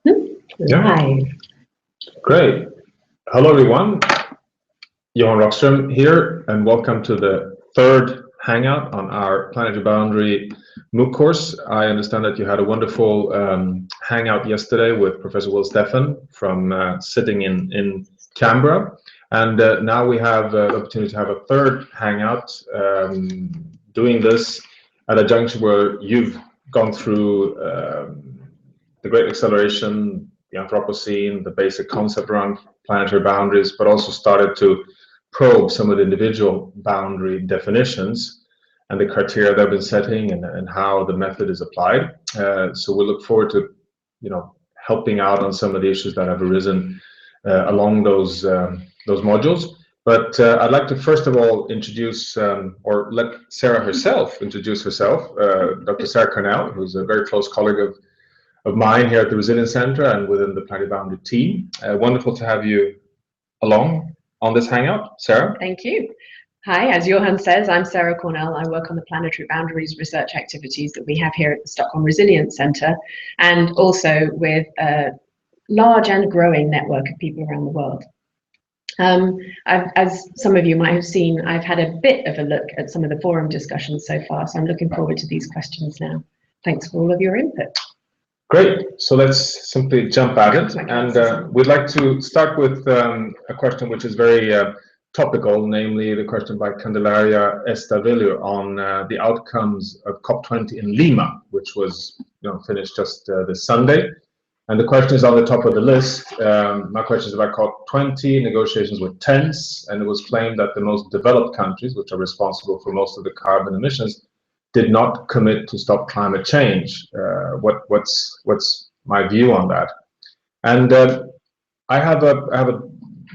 Live. Great. Hello, everyone. Johan Rockström here, and welcome to the third Hangout on our Planetary Boundary MOOC course. I understand that you had a wonderful Hangout yesterday with Professor Will Stephan from sitting in Canberra. And now we have the opportunity to have a third Hangout, doing this at a juncture where you've gone through the Great Acceleration, the Anthropocene, the basic concept around planetary boundaries, but also started to probe some of the individual boundary definitions and the criteria they've been setting and how the method is applied. So we look forward to, helping out on some of the issues that have arisen along those modules. But I'd like to first of all introduce, or let Sarah herself introduce herself, Dr. Sarah Cornell, who's a very close colleague of mine here at the Resilience Center and within the Planetary Boundary team. Wonderful to have you along on this Hangout. Sarah? Thank you. Hi, as Johan says, I'm Sarah Cornell. I work on the Planetary Boundaries research activities that we have here at the Stockholm Resilience Center, and also with a large and growing network of people around the world. As some of you might have seen, I've had a bit of a look at some of the forum discussions so far, so I'm looking forward to these questions now. Thanks for all of your input. Great. So let's simply jump at it. And we'd like to start with a question which is very topical, namely the question by Candelaria Estavillo on the outcomes of COP20 in Lima, which was finished just this Sunday. And the question is on the top of the list. My question is about COP20. Negotiations were tense, and it was claimed that the most developed countries, which are responsible for most of the carbon emissions, did not commit to stop climate change. What's my view on that? And I have a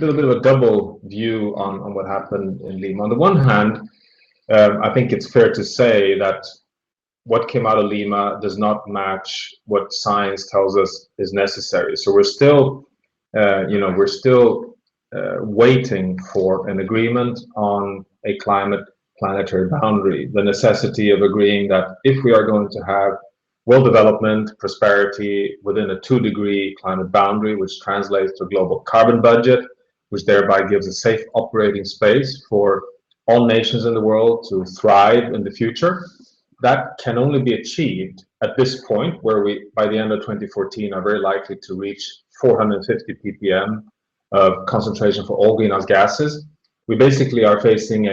little bit of a double view on what happened in Lima. On the one hand, I think it's fair to say that what came out of Lima does not match what science tells us is necessary. So we're still, waiting for an agreement on a planetary boundary, the necessity of agreeing that if we are going to have world development, prosperity within a 2-degree climate boundary, which translates to a global carbon budget, which thereby gives a safe operating space for all nations in the world to thrive in the future, that can only be achieved at this point where we, by the end of 2014, are very likely to reach 450 ppm of concentration for all greenhouse gases. We basically are facing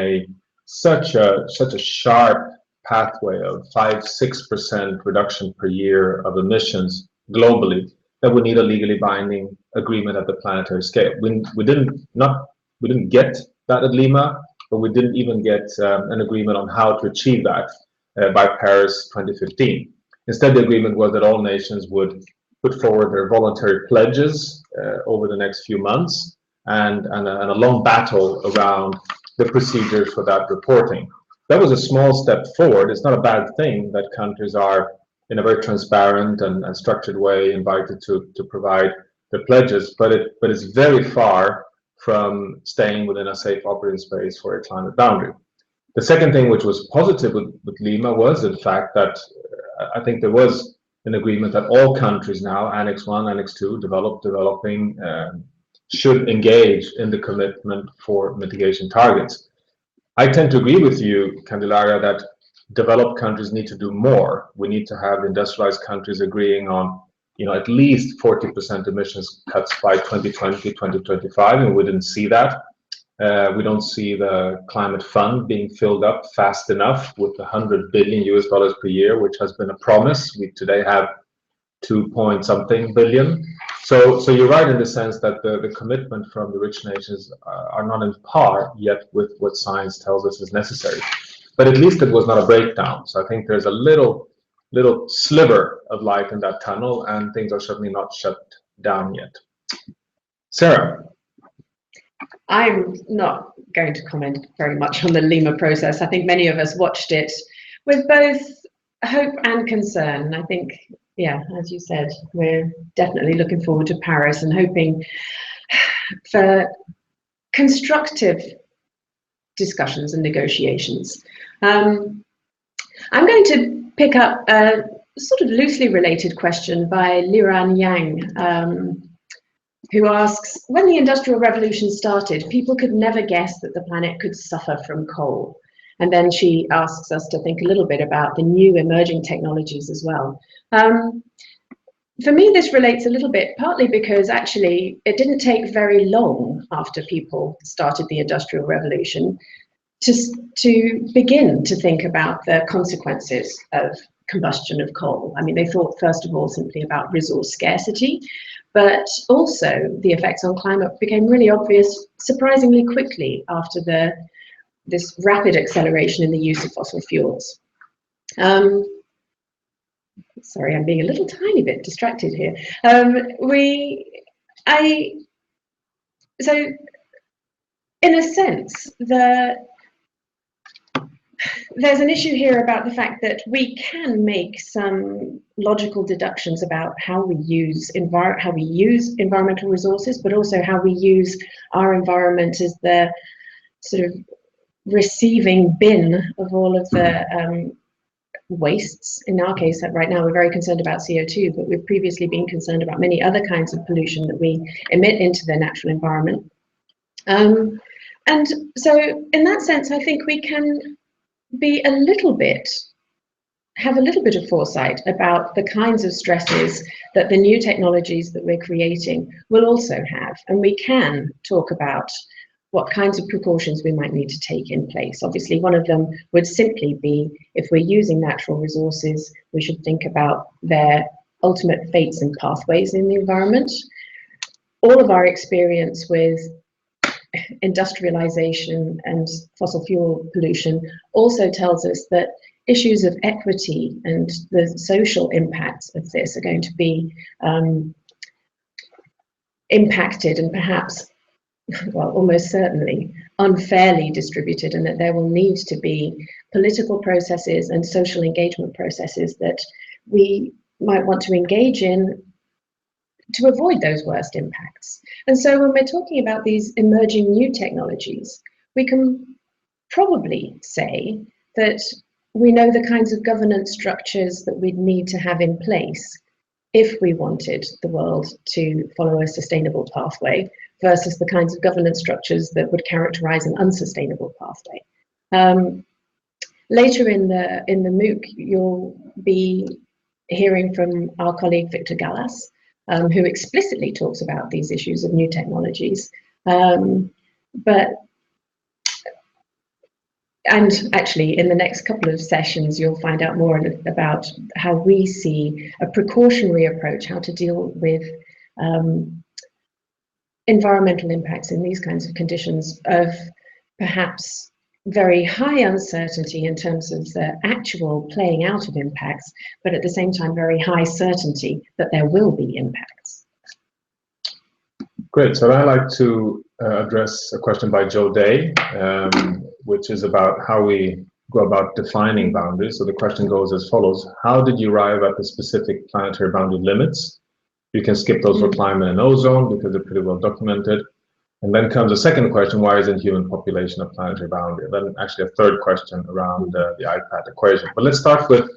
such a sharp pathway of 5-6% reduction per year of emissions globally that we need a legally binding agreement at the planetary scale. We didn't get that at Lima, but we didn't even get an agreement on how to achieve that by Paris 2015. Instead, the agreement was that all nations would put forward their voluntary pledges over the next few months and a long battle around the procedures for that reporting. That was a small step forward. It's not a bad thing that countries are, in a very transparent and structured way, invited to provide the pledges, but it's very far from staying within a safe operating space for a climate boundary. The second thing which was positive with Lima was, in fact, that I think there was an agreement that all countries now, Annex 1, Annex 2, developing, should engage in the commitment for mitigation targets. I tend to agree with you, Candelaria, that developed countries need to do more. We need to have industrialized countries agreeing on, at least 40% emissions cuts by 2020, 2025, and we didn't see that. We don't see the climate fund being filled up fast enough with $100 billion per year, which has been a promise. We today have 2-point-something billion. So you're right in the sense that the commitment from the rich nations are not in par yet with what science tells us is necessary. But at least it was not a breakdown. So I think there's a little sliver of light in that tunnel, and things are certainly not shut down yet. Sarah? I'm not going to comment very much on the Lima process. I think many of us watched it with both hope and concern. I think, yeah, as you said, we're definitely looking forward to Paris and hoping for constructive discussions and negotiations. I'm going to pick up sort of loosely related question by Liran Yang, who asks, when the Industrial Revolution started, people could never guess that the planet could suffer from coal. And then she asks us to think a little bit about the new emerging technologies as well. For me, this relates a little bit, partly because actually it didn't take very long after people started the Industrial Revolution to begin to think about the consequences of combustion of coal. I mean, they thought first of all simply about resource scarcity, but also the effects on climate became really obvious surprisingly quickly after this rapid acceleration in the use of fossil fuels. Sorry, I'm being a little tiny bit distracted here. So in a sense, there's an issue here about the fact that we can make some logical deductions about how we use environmental resources, but also how we use our environment as the sort of receiving bin of all of the wastes. In our case, right now, we're very concerned about CO2, but we've previously been concerned about many other kinds of pollution that we emit into the natural environment. And so in that sense, I think we can have a little bit of foresight about the kinds of stresses that the new technologies that we're creating will also have. And we can talk about what kinds of precautions we might need to take in place. Obviously, one of them would simply be, if we're using natural resources, we should think about their ultimate fates and pathways in the environment. All of our experience with industrialization and fossil fuel pollution also tells us that issues of equity and the social impacts of this are going to be impacted and perhaps, well, almost certainly unfairly distributed, and that there will need to be political processes and social engagement processes that we might want to engage in to avoid those worst impacts. And so when we're talking about these emerging new technologies, we can probably say that we know the kinds of governance structures that we'd need to have in place if we wanted the world to follow a sustainable pathway versus the kinds of governance structures that would characterize an unsustainable pathway. Later in the MOOC, you'll be hearing from our colleague Victor Gallas, who explicitly talks about these issues of new technologies. And actually, in the next couple of sessions, you'll find out more about how we see a precautionary approach, how to deal with environmental impacts in these kinds of conditions of perhaps very high uncertainty in terms of the actual playing out of impacts, but at the same time, very high certainty that there will be impacts. Great. So I'd like to address a question by Joe Day, which is about how we go about defining boundaries. So the question goes as follows: how did you arrive at the specific planetary boundary limits? You can skip those for climate and ozone because they're pretty well documented. And then comes a second question: why isn't human population a planetary boundary? Then actually a third question around the IPAT equation. But let's start with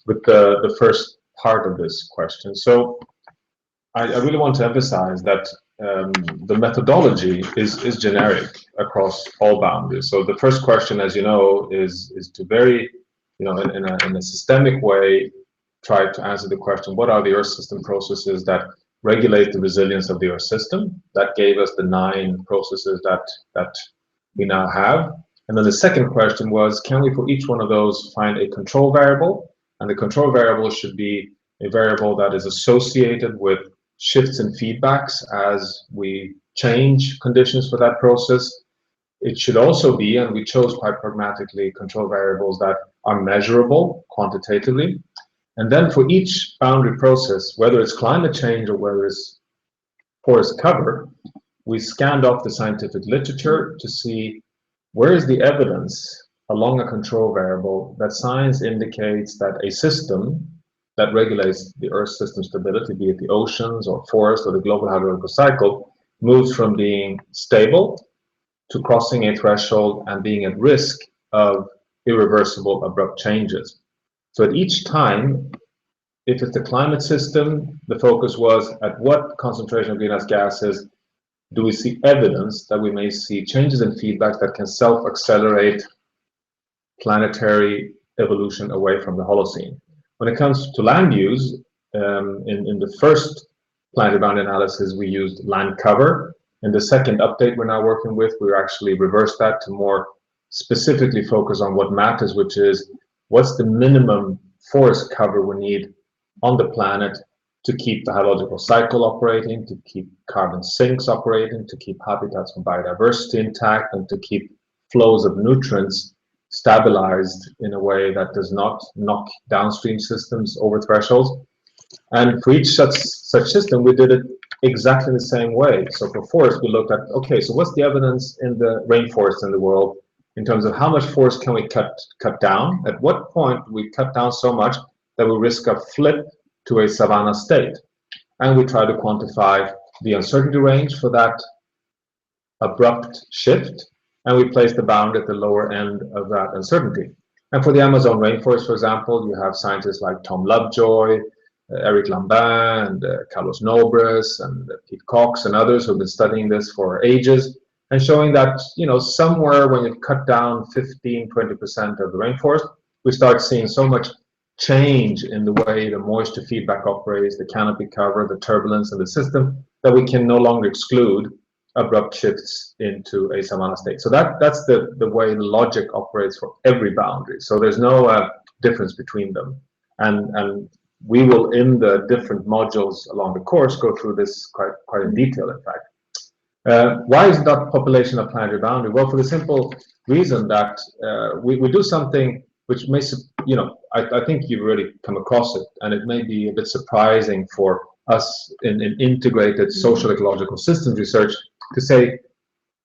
the first part of this question. So I really want to emphasize that the methodology is generic across all boundaries. So the first question, as you know, is to very, in a systemic way, try to answer the question: what are the Earth system processes that regulate the resilience of the Earth system? That gave us the 9 processes that we now have. And then the second question was, can we for each one of those find a control variable? And the control variable should be a variable that is associated with shifts and feedbacks as we change conditions for that process. It should also be, and we chose quite pragmatically, control variables that are measurable quantitatively. And then for each boundary process, whether it's climate change or whether it's forest cover, we scanned off the scientific literature to see where is the evidence along a control variable that science indicates that a system that regulates the Earth system stability, be it the oceans or forest or the global hydrological cycle, moves from being stable to crossing a threshold and being at risk of irreversible abrupt changes. So at each time if it's the climate system, the focus was at what concentration of greenhouse gases do we see evidence that we may see changes in feedback that can self-accelerate planetary evolution away from the Holocene. When it comes to land use, in the first planetary boundary analysis, we used land cover. In the second update we're now working with, we actually reversed that to more specifically focus on what matters, which is what's the minimum forest cover we need on the planet to keep the hydrological cycle operating, to keep carbon sinks operating, to keep habitats and biodiversity intact, and to keep flows of nutrients stabilized in a way that does not knock downstream systems over thresholds. And for each such system, we did it exactly the same way. So for forest, we looked at, okay, so what's the evidence in the rainforest in the world in terms of how much forest can we cut down? At what point do we cut down so much that we risk a flip to a savanna state? And we try to quantify the uncertainty range for that abrupt shift, and we place the bound at the lower end of that uncertainty. And for the Amazon rainforest, for example, you have scientists like Tom Lovejoy, Eric Lambin, and Carlos Nobres, and Pete Cox, and others who have been studying this for ages, and showing that, you know, somewhere when you cut down 15–20% of the rainforest, we start seeing so much change in the way the moisture feedback operates, the canopy cover, the turbulence in the system, that we can no longer exclude abrupt shifts into a savanna state. So that's the way the logic operates for every boundary. So there's no difference between them. And we will, in the different modules along the course, go through this quite in detail, in fact. Why is that population of planetary boundary? Well, for the simple reason that we do something which may, you know, I think you've already come across it, and it may be a bit surprising for us in integrated social ecological systems research to say,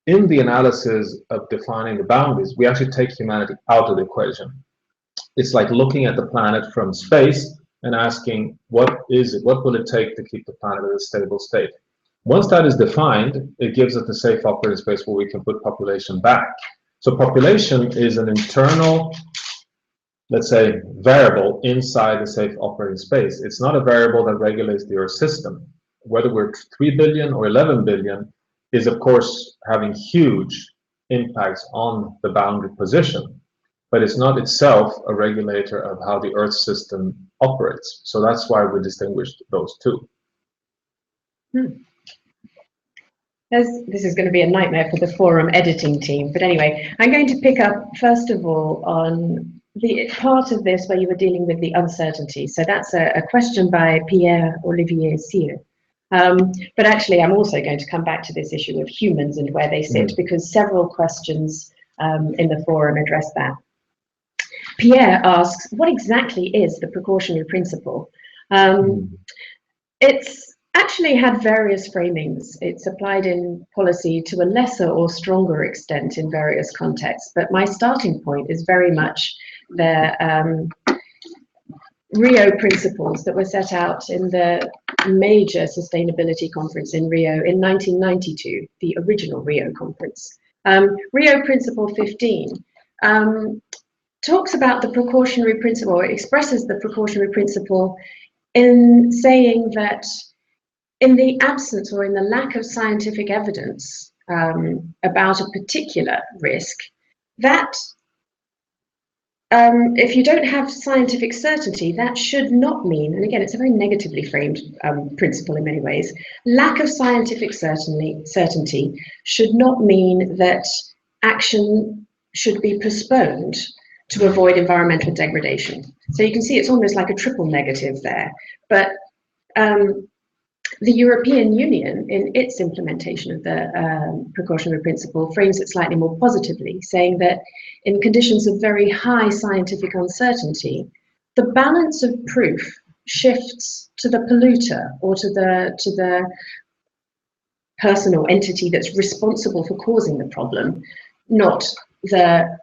in the analysis of defining the boundaries, we actually take humanity out of the equation. It's like looking at the planet from space and asking, what will it take to keep the planet in a stable state? Once that is defined, it gives us the safe operating space where we can put population back. So population is an internal, let's say, variable inside the safe operating space. It's not a variable that regulates the Earth system. Whether we're 3 billion or 11 billion is, of course, having huge impacts on the boundary position, but it's not itself a regulator of how the Earth system operates. So that's why we distinguished those two. This is going to be a nightmare for the forum editing team, but anyway, I'm going to pick up first of all on the part of this where you were dealing with the uncertainty. So that's a question by Pierre-Olivier Cyr. But actually, I'm also going to come back to this issue of humans and where they sit, because several questions in the forum address that. Pierre asks, what exactly is the precautionary principle? It's actually had various framings. It's applied in policy to a lesser or stronger extent in various contexts, but my starting point is very much the Rio principles that were set out in the major sustainability conference in Rio in 1992, the original Rio conference. Rio Principle 15 talks about the precautionary principle, or expresses the precautionary principle in saying that in the absence or in the lack of scientific evidence about a particular risk, that if you don't have scientific certainty, that should not mean, and again, it's a very negatively framed principle in many ways, lack of scientific certainty should not mean that action should be postponed to avoid environmental degradation. So you can see it's almost like a triple negative there. But the European Union, in its implementation of the precautionary principle, frames it slightly more positively, saying that in conditions of very high scientific uncertainty, the balance of proof shifts to the polluter or to the person or entity that's responsible for causing the problem, not the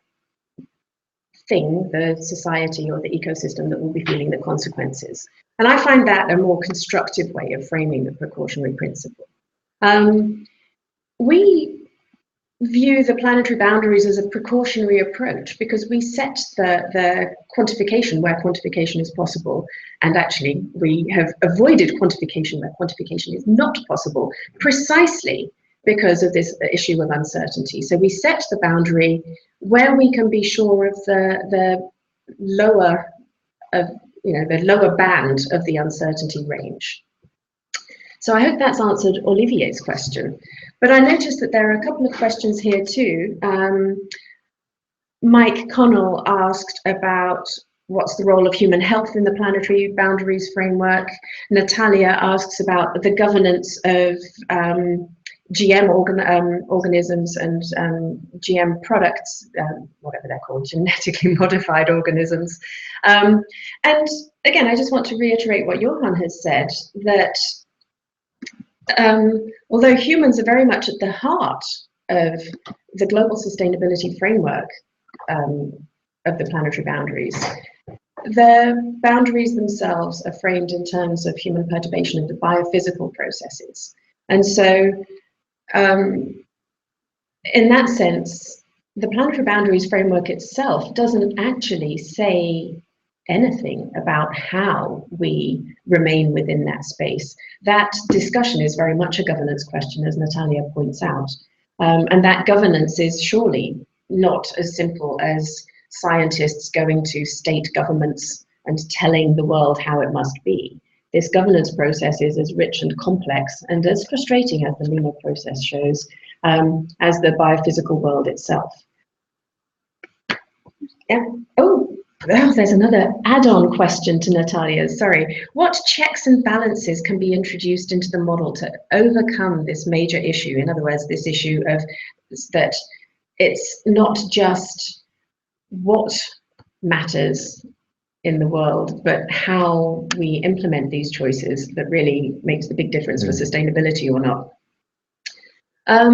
thing, the society or the ecosystem that will be feeling the consequences. And I find that a more constructive way of framing the precautionary principle. We view the planetary boundaries as a precautionary approach, because we set the quantification where quantification is possible, and actually we have avoided quantification where quantification is not possible, precisely because of this issue of uncertainty. So we set the boundary where we can be sure of the lower band of the uncertainty range. So I hope that's answered Olivier's question. But I noticed that there are a couple of questions here too. Mike Connell asked about what's the role of human health in the planetary boundaries framework. Natalia asks about the governance of GM organisms and GM products, whatever they're called, genetically modified organisms. And again, I just want to reiterate what Johan has said, that although humans are very much at the heart of the global sustainability framework of the planetary boundaries, the boundaries themselves are framed in terms of human perturbation of the biophysical processes. And so in that sense, the planetary boundaries framework itself doesn't actually say anything about how we remain within that space. That discussion is very much a governance question, as Natalia points out. And that governance is surely not as simple as scientists going to state governments and telling the world how it must be. This governance process is as rich and complex and as frustrating as the Lima process shows, as the biophysical world itself. Yeah. Oh, there's another add-on question to Natalia's, sorry. What checks and balances can be introduced into the model to overcome this major issue? In other words, this issue of that it's not just what matters in the world, but how we implement these choices that really makes the big difference for sustainability or not. I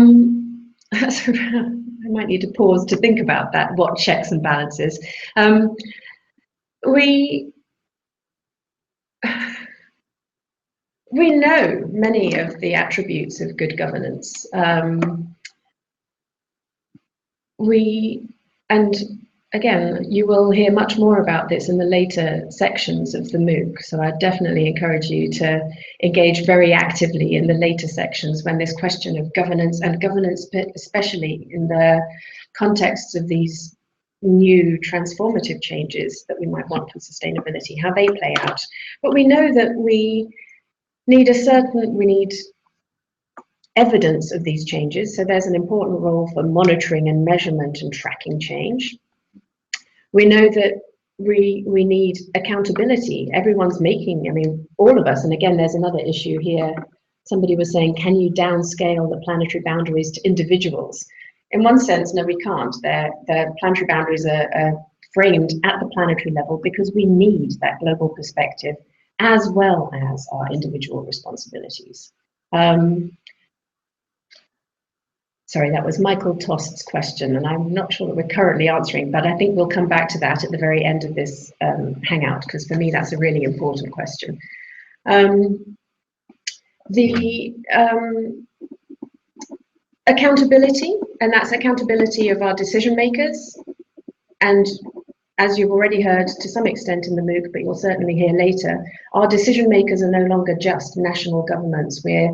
might need to pause to think about that, what checks and balances. We know many of the attributes of good governance. And again, you will hear much more about this in the later sections of the MOOC, so I definitely encourage you to engage very actively in the later sections when this question of governance, and governance especially in the context of these new transformative changes that we might want for sustainability, how they play out. But we know that we need evidence of these changes, so there's an important role for monitoring and measurement and tracking change. We know that we need accountability. Everyone's making, I mean, all of us, and again, there's another issue here. Somebody was saying, can you downscale the planetary boundaries to individuals? In one sense, no, we can't. The planetary boundaries are framed at the planetary level because we need that global perspective as well as our individual responsibilities. Sorry, that was Michael Tost's question, and I'm not sure that we're currently answering, but I think we'll come back to that at the very end of this Hangout, because for me, that's a really important question. The accountability, and that's accountability of our decision makers. And as you've already heard to some extent in the MOOC, but you'll certainly hear later, our decision makers are no longer just national governments. We're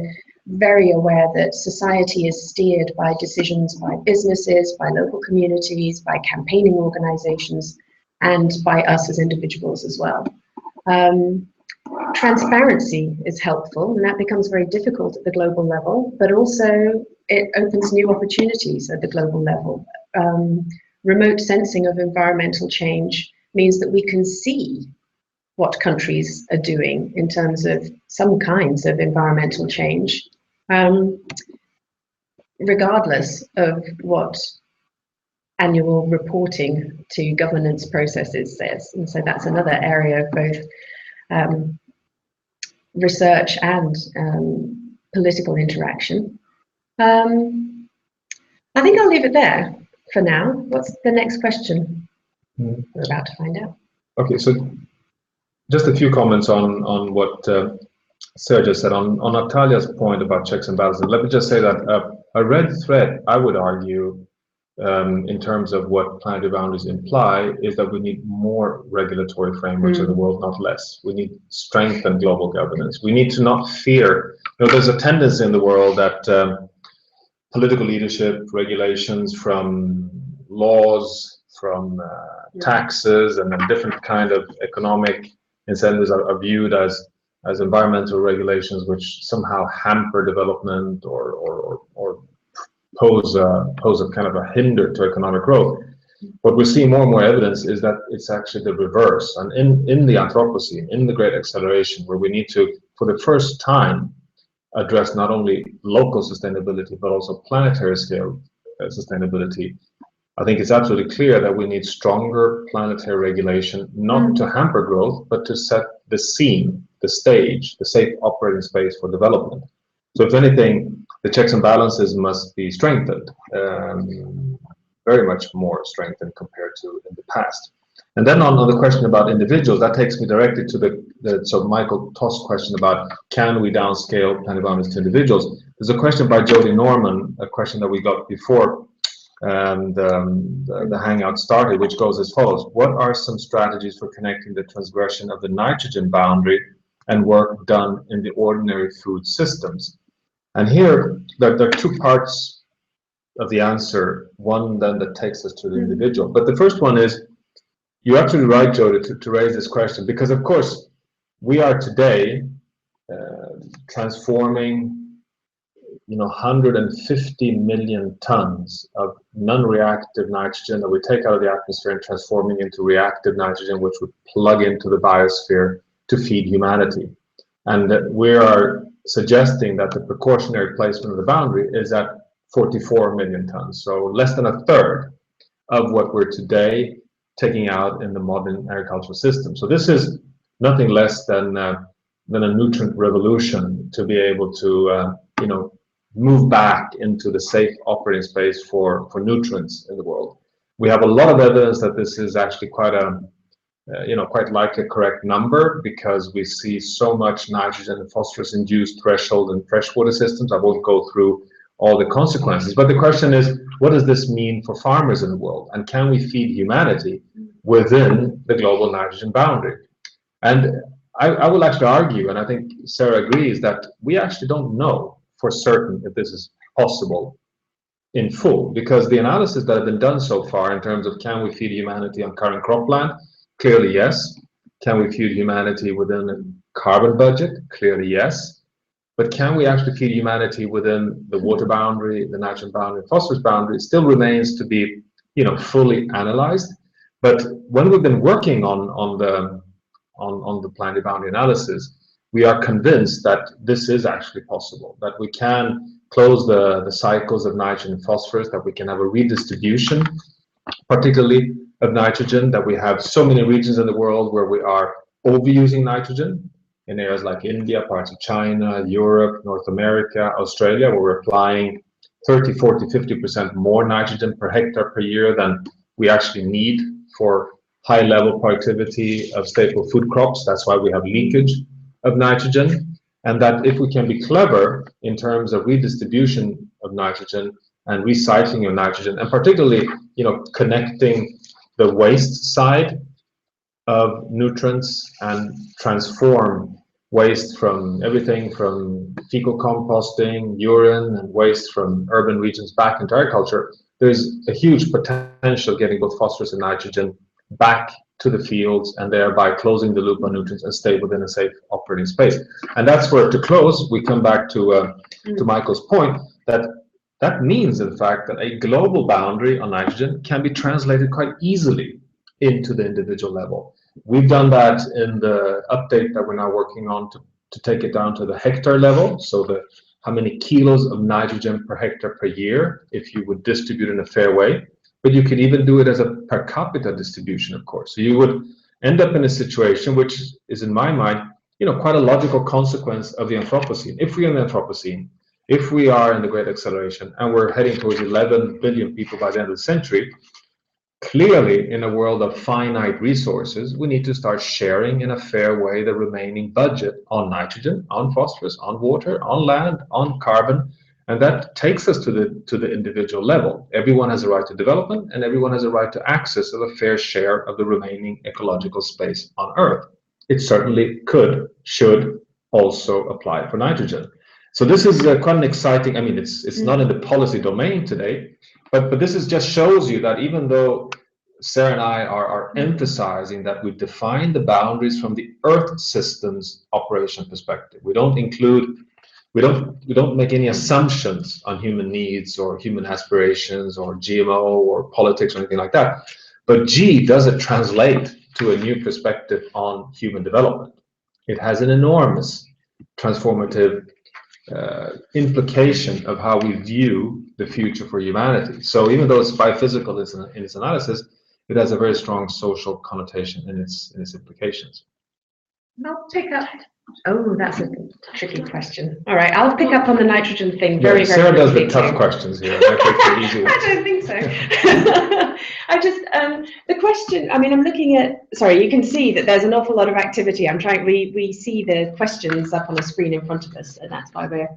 very aware that society is steered by decisions by businesses, by local communities, by campaigning organizations, and by us as individuals as well. Transparency is helpful, and that becomes very difficult at the global level, but also it opens new opportunities at the global level. Remote sensing of environmental change means that we can see what countries are doing in terms of some kinds of environmental change, regardless of what annual reporting to governance processes says. And so that's another area of both research and political interaction. I think I'll leave it there for now. What's the next question? We're about to find out. Okay, so just a few comments on what Sergio said on Natalia's point about checks and balances. Let me just say that a red thread, I would argue, in terms of what planetary boundaries imply, is that we need more regulatory frameworks in the world, not less. We need strengthened global governance. We need to not fear. There's a tendency in the world that political leadership, regulations from laws, from taxes, and then different kind of economic incentives are viewed as environmental regulations, which somehow hamper development or pose a kind of a hinder to economic growth. What we see more and more evidence is that it's actually the reverse. And in the Anthropocene, in the Great Acceleration, where we need to, for the first time, address not only local sustainability, but also planetary scale sustainability, I think it's absolutely clear that we need stronger planetary regulation, not to hamper growth, but to set the scene, the stage, the safe operating space for development. So if anything, the checks and balances must be strengthened, very much more strengthened compared to in the past. And then on the question about individuals, that takes me directly to so Michael Toss' question about can we downscale planetary boundaries to individuals? There's a question by Jody Norman, a question that we got before the Hangout started, which goes as follows. What are some strategies for connecting the transgression of the nitrogen boundary and work done in the ordinary food systems? And here, there are two parts of the answer. One then that takes us to the individual. But the first one is, you're absolutely right, Jody, to raise this question, because of course, we are today transforming 150 million tons of non-reactive nitrogen that we take out of the atmosphere and transforming into reactive nitrogen, which would plug into the biosphere to feed humanity. And we are suggesting that the precautionary placement of the boundary is at 44 million tons, so less than a third of what we're today taking out in the modern agricultural system. So this is nothing less than a nutrient revolution to be able to move back into the safe operating space for nutrients in the world. We have a lot of evidence that this is actually quite likely a correct number, because we see so much nitrogen and phosphorus induced threshold in freshwater systems. I won't go through all the consequences, but the question is, what does this mean for farmers in the world, and can we feed humanity within the global nitrogen boundary? And I will actually argue, and I think Sarah agrees, that we actually don't know for certain if this is possible in full, because the analysis that have been done so far in terms of can we feed humanity on current cropland, clearly yes. Can we feed humanity within a carbon budget? Clearly yes. But can we actually feed humanity within the water boundary, the nitrogen boundary, phosphorus boundary? It still remains to be fully analyzed. But when we've been working on the planetary boundary analysis, we are convinced that this is actually possible, that we can close the cycles of nitrogen and phosphorus, that we can have a redistribution, particularly of nitrogen, that we have so many regions in the world where we are overusing nitrogen, in areas like India, parts of China, Europe, North America, Australia, where we're applying 30, 40, 50% more nitrogen per hectare per year than we actually need for high level productivity of staple food crops. That's why we have leakage of nitrogen. And that if we can be clever in terms of redistribution of nitrogen and recycling of nitrogen, and particularly connecting the waste side of nutrients and transform waste from everything from fecal composting, urine, and waste from urban regions back into agriculture, there's a huge potential getting both phosphorus and nitrogen back to the fields, and thereby closing the loop on nutrients and stay within a safe operating space. And that's where, to close, we come back to Michael's point, that means, in fact, that a global boundary on nitrogen can be translated quite easily into the individual level. We've done that in the update that we're now working on to take it down to the hectare level, so how many kilos of nitrogen per hectare per year if you would distribute in a fair way. But you could even do it as a per capita distribution, of course. So you would end up in a situation which is, in my mind, quite a logical consequence of the Anthropocene. If we're in the Anthropocene, if we are in the Great Acceleration, and we're heading towards 11 billion people by the end of the century, clearly, in a world of finite resources, we need to start sharing in a fair way the remaining budget on nitrogen, on phosphorus, on water, on land, on carbon, And that takes us to the individual level. Everyone has a right to development, and everyone has a right to access of a fair share of the remaining ecological space on Earth. It certainly could, should also apply for nitrogen. So this is quite an exciting, I mean, it's not in the policy domain today, but this is just shows you that even though Sarah and I are emphasizing that we define the boundaries from the Earth system's operation perspective. We don't make any assumptions on human needs or human aspirations or GMO or politics or anything like that. But G doesn't translate to a new perspective on human development. It has an enormous transformative implication of how we view the future for humanity. So even though it's biophysical in its analysis, it has a very strong social connotation in its implications. I'll pick up. Oh, that's a tricky question. All right, I'll pick up on the nitrogen thing very, very Sarah quickly. does the tough questions here. I take the easy ones. I don't think so. I just the question. I mean, I'm looking at. Sorry, you can see that there's an awful lot of activity. I'm trying. We see the questions up on the screen in front of us, and that's why we're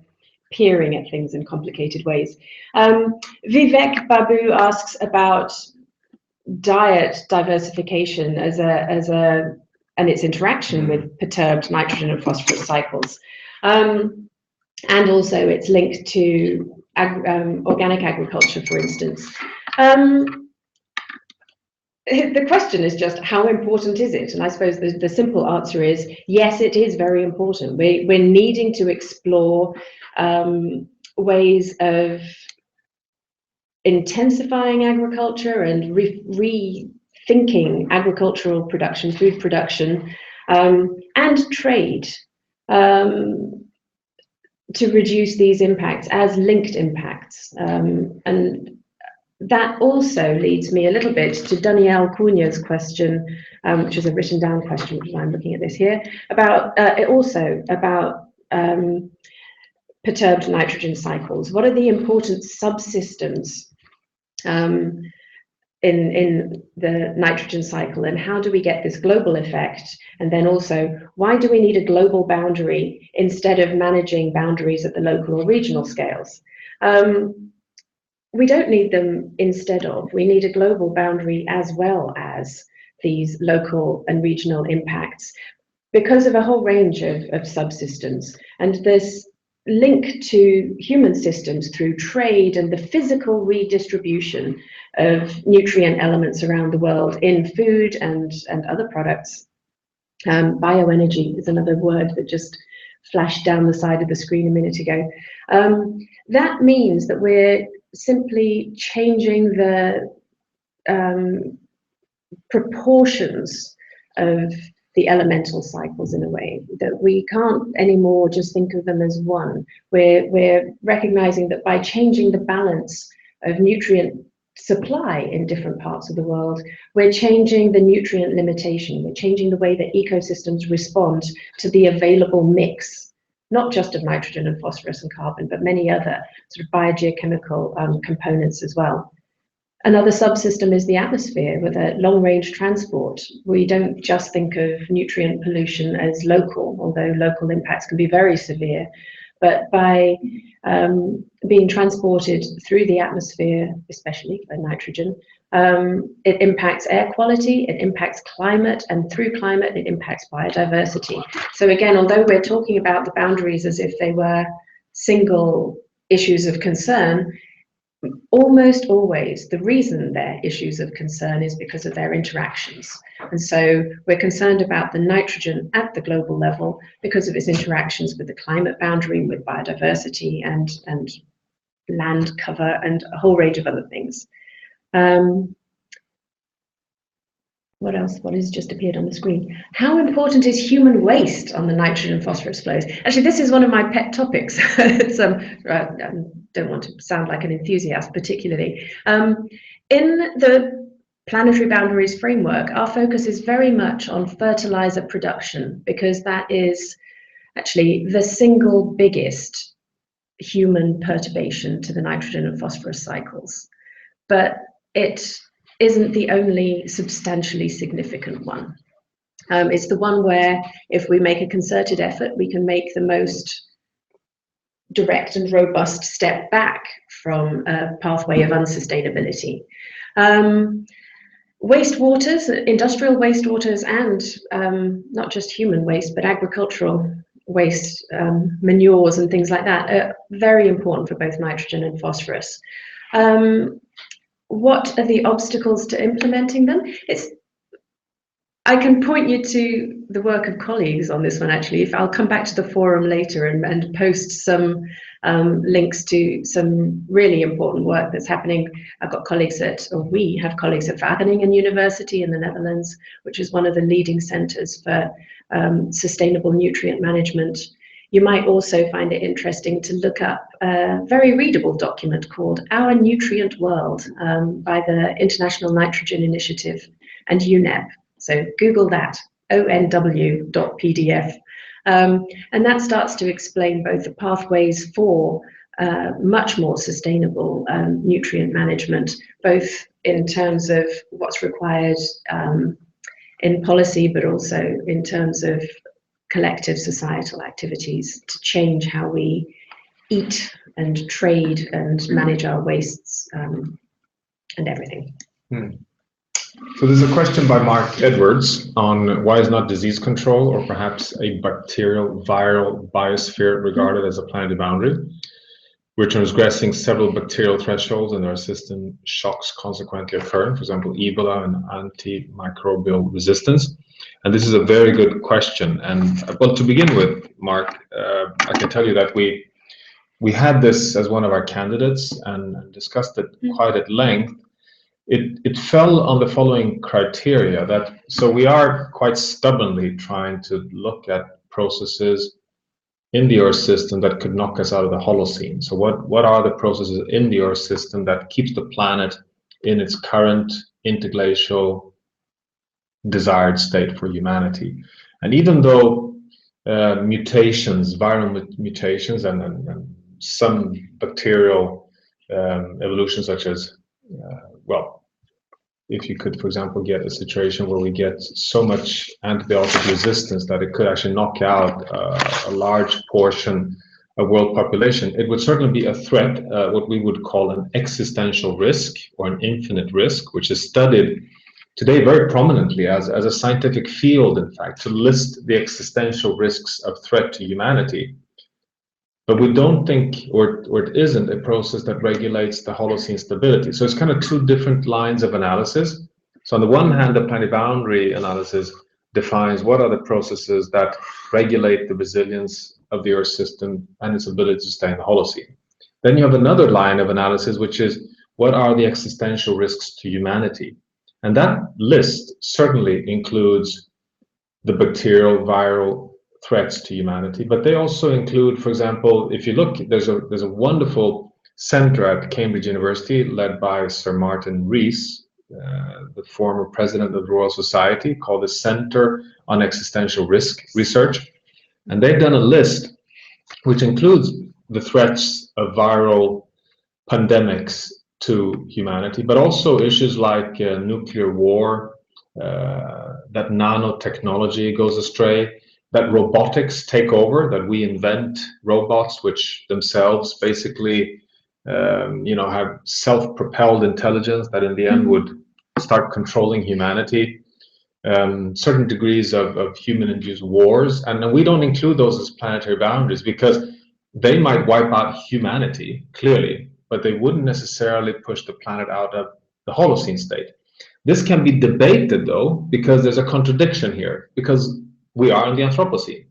peering at things in complicated ways. Vivek Babu asks about diet diversification and its interaction with perturbed nitrogen and phosphorus cycles. And also it's linked to organic agriculture, for instance. The question is just, how important is it? And I suppose the simple answer is, yes, it is very important. We're needing to explore ways of intensifying agriculture and rethinking agricultural production, food production, and trade to reduce these impacts as linked impacts. And that also leads me a little bit to Danielle Cunha's question, which is a written down question, which I'm looking at this here, about perturbed nitrogen cycles. What are the important subsystems in the nitrogen cycle, and how do we get this global effect? And then also, why do we need a global boundary instead of managing boundaries at the local or regional scales? We don't need them instead of. We need a global boundary as well as these local and regional impacts because of a whole range of subsystems. And this link to human systems through trade and the physical redistribution of nutrient elements around the world in food and other products. Bioenergy is another word that just flashed down the side of the screen a minute ago. That means that we're simply changing the proportions of the elemental cycles in a way that we can't anymore just think of them as one. We're recognizing that by changing the balance of nutrient supply in different parts of the world, we're changing the nutrient limitation. We're changing the way that ecosystems respond to the available mix, not just of nitrogen and phosphorus and carbon, but many other sort of biogeochemical components as well. Another subsystem is the atmosphere with a long-range transport. We don't just think of nutrient pollution as local, although local impacts can be very severe, but by being transported through the atmosphere, especially for nitrogen, it impacts air quality, it impacts climate, and through climate, it impacts biodiversity. So again, although we're talking about the boundaries as if they were single issues of concern, almost always the reason they're issues of concern is because of their interactions. And so we're concerned about the nitrogen at the global level because of its interactions with the climate boundary, with biodiversity and land cover and a whole range of other things. What else? What has just appeared on the screen? How important is human waste on the nitrogen and phosphorus flows? Actually, this is one of my pet topics. It's, I don't want to sound like an enthusiast particularly. In the Planetary Boundaries framework, our focus is very much on fertilizer production because that is actually the single biggest human perturbation to the nitrogen and phosphorus cycles. But it isn't the only substantially significant one. It's the one where if we make a concerted effort, we can make the most direct and robust step back from a pathway of unsustainability. Wastewaters, industrial wastewaters, and not just human waste, but agricultural waste, manures and things like that are very important for both nitrogen and phosphorus. What are the obstacles to implementing them? I can point you to the work of colleagues on this one, actually. If I'll come back to the forum later and post some links to some really important work that's happening. I've got colleagues we have colleagues at Wageningen University in the Netherlands, which is one of the leading centers for sustainable nutrient management. You might also find it interesting to look up a very readable document called Our Nutrient World by the International Nitrogen Initiative and UNEP. So Google that, onw.pdf. And that starts to explain both the pathways for much more sustainable nutrient management, both in terms of what's required in policy, but also in terms of collective societal activities to change how we eat and trade and manage our wastes and everything. So there's a question by Mark Edwards on why is not disease control or perhaps a bacterial viral biosphere regarded as a planetary boundary? We're transgressing several bacterial thresholds and our system shocks consequently occur, for example, Ebola and antimicrobial resistance. And this is a very good question. And well, to begin with, Mark, I can tell you that we had this as one of our candidates and discussed it quite at length. It fell on the following criteria that, so we are quite stubbornly trying to look at processes in the Earth system that could knock us out of the Holocene. So what are the processes in the Earth system that keeps the planet in its current interglacial desired state for humanity? And even though mutations, viral mutations and some bacterial evolution such as well, if you could, for example, get a situation where we get so much antibiotic resistance that it could actually knock out a large portion of world population, it would certainly be a threat, what we would call an existential risk or an infinite risk, which is studied today very prominently as a scientific field, in fact, to list the existential risks of threat to humanity. But we don't think, or it isn't a process that regulates the Holocene stability. So it's kind of two different lines of analysis. So on the one hand, the planetary boundary analysis defines what are the processes that regulate the resilience of the Earth system and its ability to stay in the Holocene. Then you have another line of analysis, which is what are the existential risks to humanity? And that list certainly includes the bacterial, viral threats to humanity, but they also include, for example, if you look, there's a wonderful center at Cambridge University led by Sir Martin Rees, the former president of the Royal Society, called the Center on Existential Risk Research. And they've done a list which includes the threats of viral pandemics to humanity, but also issues like nuclear war, that nanotechnology goes astray, that robotics take over, that we invent robots which themselves basically have self-propelled intelligence that in the end would start controlling humanity, certain degrees of human-induced wars. And we don't include those as planetary boundaries because they might wipe out humanity, clearly, but they wouldn't necessarily push the planet out of the Holocene state. This can be debated, though, because there's a contradiction here, because we are in the Anthropocene.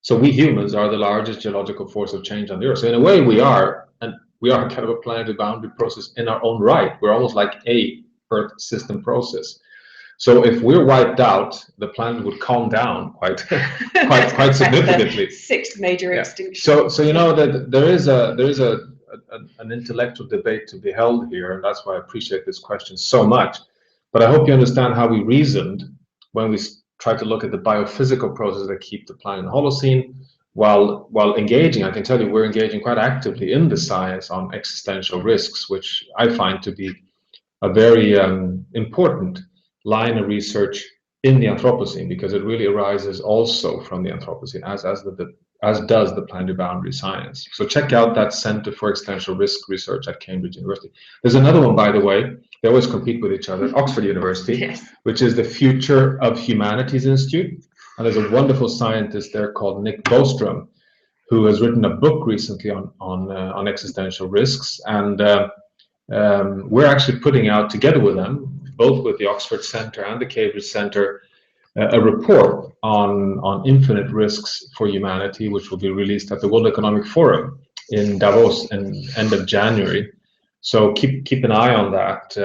So we humans are the largest geological force of change on the Earth. So in a way we are, and we are kind of a planetary boundary process in our own right. We're almost like a Earth system process. So if we're wiped out, the planet would calm down quite significantly. Sixth major extinction. So you know that there is an intellectual debate to be held here, and that's why I appreciate this question so much. But I hope you understand how we reasoned when we try to look at the biophysical processes that keep the planet in the Holocene, while engaging, I can tell you, we're engaging quite actively in the science on existential risks, which I find to be a very important line of research in the Anthropocene, because it really arises also from the Anthropocene, as the as does the Planetary Boundary Science. So check out that Center for Existential Risk Research at Cambridge University. There's another one, by the way, they always compete with each other, Oxford University, Yes. which is the Future of Humanities Institute. And there's a wonderful scientist there called Nick Bostrom, who has written a book recently on existential risks. And we're actually putting out, together with them, both with the Oxford Center and the Cambridge Center, a report on infinite risks for humanity, which will be released at the World Economic Forum in Davos in end of January. So keep an eye on that.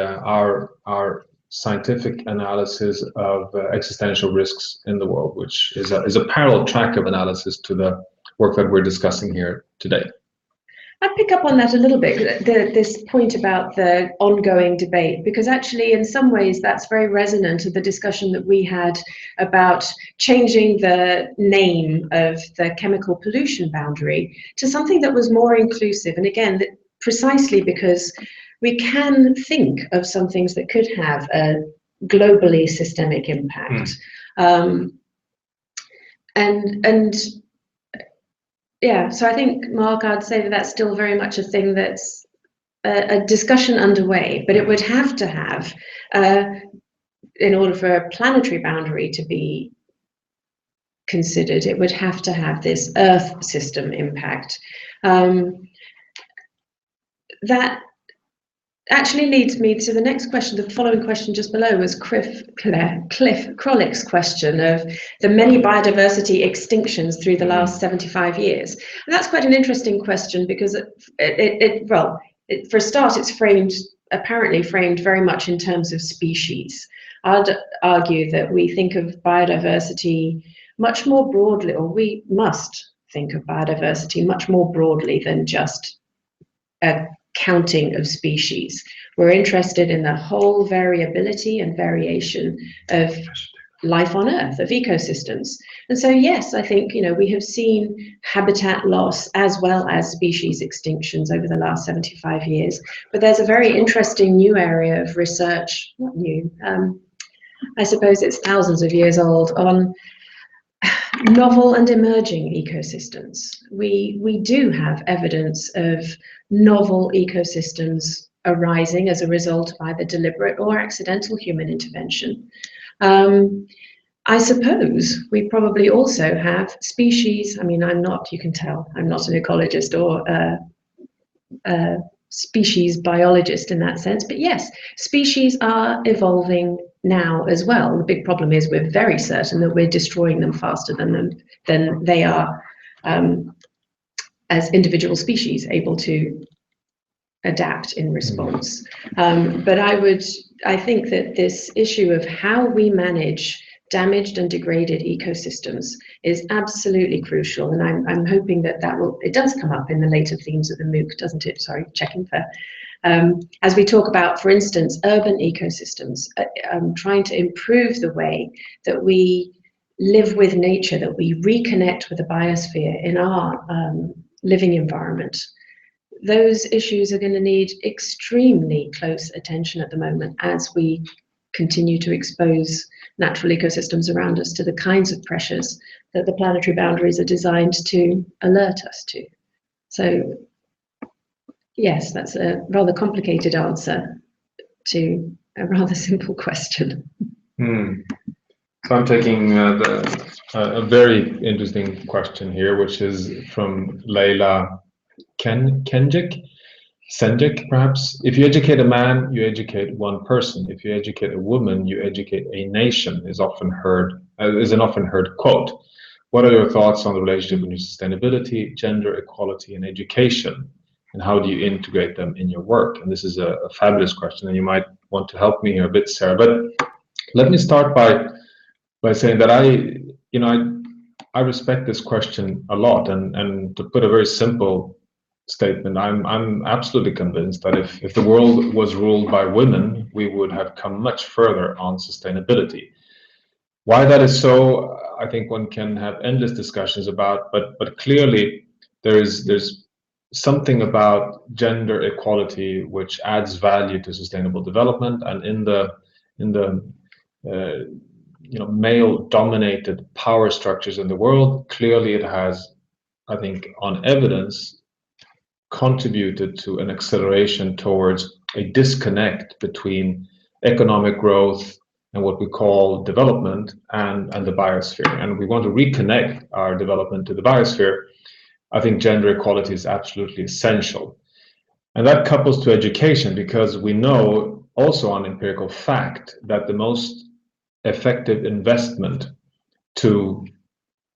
Our scientific analysis of existential risks in the world, which is a parallel track of analysis to the work that we're discussing here today. I pick up on that a little bit, this point about the ongoing debate, because actually in some ways that's very resonant to the discussion that we had about changing the name of the chemical pollution boundary to something that was more inclusive. And again, precisely because we can think of some things that could have a globally systemic impact. Yeah, so I think, Mark, I'd say that that's still very much a thing that's a discussion underway, but it would have to have, in order for a planetary boundary to be considered, it would have to have this Earth system impact. That actually leads me to the next question. The following question just below was Cliff Krolik's question of the many biodiversity extinctions through the last 75 years. And that's quite an interesting question because for a start, it's apparently framed very much in terms of species. I'd argue that we think of biodiversity much more broadly, or we must think of biodiversity much more broadly than just a counting of species. We're interested in the whole variability and variation of life on Earth, of ecosystems. And so, yes, I think, we have seen habitat loss as well as species extinctions over the last 75 years. But there's a very interesting new area of research, not new, I suppose it's thousands of years old, on novel and emerging ecosystems. We do have evidence of novel ecosystems arising as a result of either deliberate or accidental human intervention. I suppose we probably also have species. I mean, you can tell, I'm not an ecologist or a species biologist in that sense, but yes, species are evolving now as well. The big problem is we're very certain that we're destroying them faster than they are as individual species able to adapt in response. But I think that this issue of how we manage damaged and degraded ecosystems is absolutely crucial, and I'm hoping that it does come up in the later themes of the MOOC, doesn't it? Sorry, checking for. As we talk about, for instance, urban ecosystems, trying to improve the way that we live with nature, that we reconnect with the biosphere in our living environment. Those issues are going to need extremely close attention at the moment as we continue to expose natural ecosystems around us to the kinds of pressures that the planetary boundaries are designed to alert us to. So, yes, that's a rather complicated answer to a rather simple question. So I'm taking a very interesting question here, which is from Leila Senjik, perhaps. If you educate a man, you educate one person. If you educate a woman, you educate a nation, is an often heard quote. What are your thoughts on the relationship between sustainability, gender equality, and education? And how do you integrate them in your work? And this is a fabulous question, and you might want to help me here a bit, Sarah. But let me start by saying that I respect this question a lot, and to put a very simple statement, I'm absolutely convinced that if the world was ruled by women, we would have come much further on sustainability. Why that is so, I think one can have endless discussions about, but clearly there's something about gender equality which adds value to sustainable development, and in the male-dominated power structures in the world, clearly it has I think, on evidence, contributed to an acceleration towards a disconnect between economic growth and what we call development and the biosphere. And we want to reconnect our development to the biosphere. I think gender equality is absolutely essential. And that couples to education, because we know also on empirical fact that the most effective investment to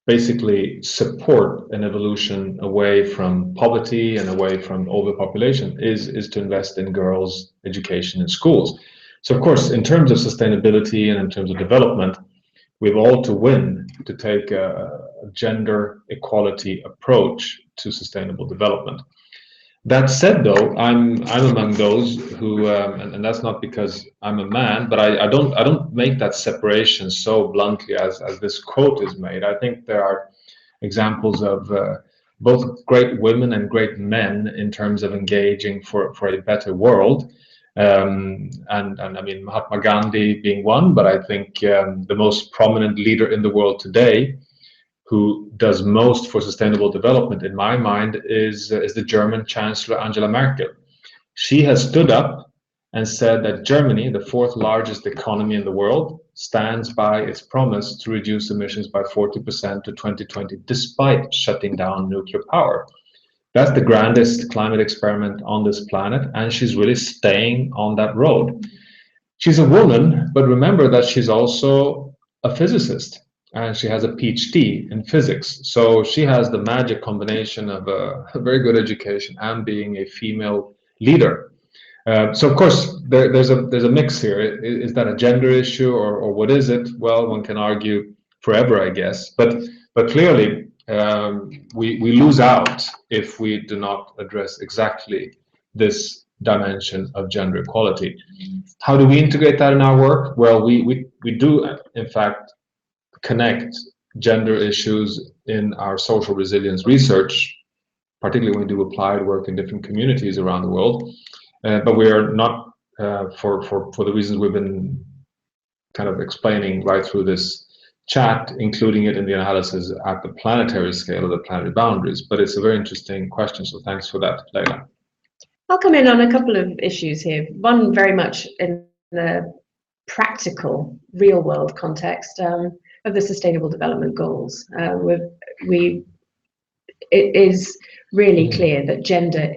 basically support an evolution away from poverty and away from overpopulation is to invest in girls' education in schools. So of course, in terms of sustainability and in terms of development, we've all to win to take a gender equality approach to sustainable development. That said, though, I'm among those who, and that's not because I'm a man, but I don't make that separation so bluntly as this quote is made. I think there are examples of both great women and great men in terms of engaging for a better world. And I mean, Mahatma Gandhi being one, but I think the most prominent leader in the world today who does most for sustainable development, in my mind, is the German Chancellor Angela Merkel. She has stood up and said that Germany, the fourth largest economy in the world, stands by its promise to reduce emissions by 40% to 2020, despite shutting down nuclear power. That's the grandest climate experiment on this planet, and she's really staying on that road. She's a woman, but remember that she's also a physicist. And she has a PhD in physics. So she has the magic combination of a very good education and being a female leader. So of course, there's a mix here. Is that a gender issue or what is it? Well, one can argue forever, I guess. But clearly, we lose out if we do not address exactly this dimension of gender equality. How do we integrate that in our work? Well, we do, in fact, connect gender issues in our social resilience research, particularly when we do applied work in different communities around the world. But we are not, for the reasons we've been kind of explaining right through this chat, including it in the analysis at the planetary scale of the planetary boundaries. But it's a very interesting question, so thanks for that, Leila. I'll come in on a couple of issues here. One very much in the practical, real-world context of the Sustainable Development Goals. It is really clear that gender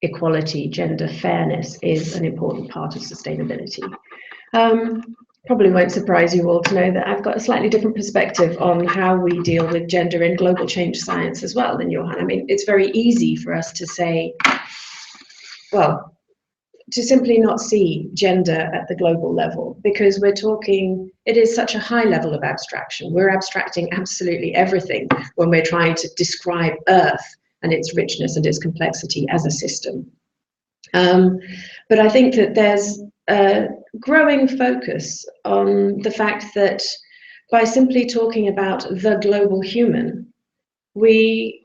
equality, gender fairness is an important part of sustainability. Probably won't surprise you all to know that I've got a slightly different perspective on how we deal with gender in global change science as well than Johan. I mean, it's very easy for us to say, well, to simply not see gender at the global level, because we're talking, it is such a high level of abstraction. We're abstracting absolutely everything when we're trying to describe Earth and its richness and its complexity as a system. But I think that there's a growing focus on the fact that by simply talking about the global human, we,